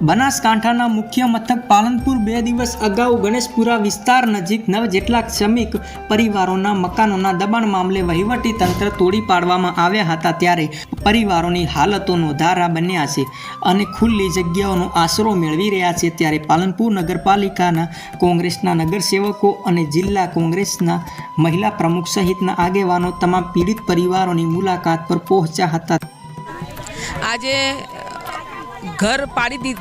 બનાસકાંઠાના મુખ્ય મથક પાલનપુર 2 દિવસ અગાઉ ગણેશપુરા વિસ્તાર નજીક 9 જેટલા શ્રમિક પરિવારોના મકાનોના દબાણ મામલે વહીવટી તંત્ર તોડી પાડવામાં આવ્યા હતા, ત્યારે પરિવારોની હાલતો નોંધારા બન્યા છે અને ખુલ્લી જગ્યાઓનો આશરો મેળવી રહ્યા છે। ત્યારે પાલનપુર નગરપાલિકાના કોંગ્રેસના નગરસેવકો અને જિલ્લા કોંગ્રેસના મહિલા પ્રમુખ સહિતના આગેવાનો તમામ પીડિત પરિવારોની મુલાકાત પર પહોંચ્યા હતા। આજે ઘર પાડી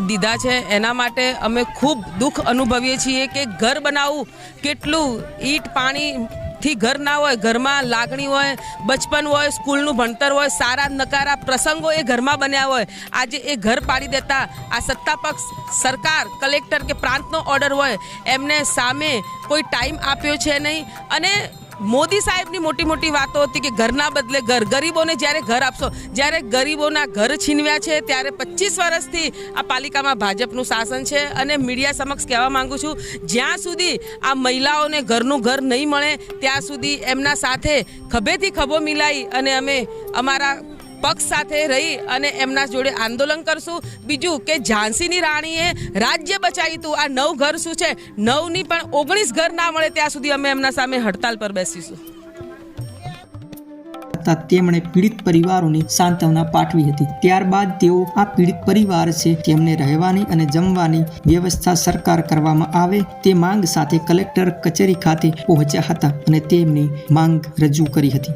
દીધા છે એના માટે અમે ખૂબ દુઃખ અનુભવીએ છીએ કે ઘર બનાવવું કેટલું ઈટ પાણીથી ઘર ના હોય, ઘરમાં લાગણી હોય, બચપન હોય, સ્કૂલનું ભણતર હોય, સારા નકારા પ્રસંગો એ ઘરમાં બન્યા હોય, આજે એ ઘર પાડી દેતા આ સત્તાપક્ષ સરકાર, કલેક્ટર કે પ્રાંતનો ઓર્ડર હોય એમને સામે કોઈ ટાઈમ આપ્યો છે નહીં। અને મોદી સાહેબની મોટી મોટી વાતો હતી કે ઘરના બદલે ઘર, ગરીબોને જ્યારે ઘર આપશો, જ્યારે ગરીબોના ઘર છીનવ્યા છે ત્યારે 25 વર્ષથી આ પાલિકામાં ભાજપનું શાસન છે। અને મીડિયા સમક્ષ કહેવા માંગુ છું, જ્યાં સુધી આ મહિલાઓને ઘરનું ઘર નહીં મળે ત્યાં સુધી એમના સાથે ખભેથી ખભો મિલાઈ અને અમે અમારા પક્ષ સાથે રહી અને એમના જોડે આંદોલન કરશું। બીજું કે ઝાંસીની રાણીએ રાજ્ય બચાવ્યું હતું, આ 9 ઘર શું છે, 9ની પણ 19 ઘર ના મળે ત્યાં સુધી અમે એમના સામે હડતાલ પર બેસીશું। તેમણે પીડિત પરિવારોની સાંત્વના પાઠવી હતી। ત્યારબાદ તેઓ આ પીડિત પરિવાર છે તેમને રહેવાની અને જમવાની વ્યવસ્થા સરકાર કરવામાં આવે તે માંગ સાથે કલેક્ટર કચેરી ખાતે પહોંચ્યા હતા અને તેમની માંગ રજૂ કરી હતી।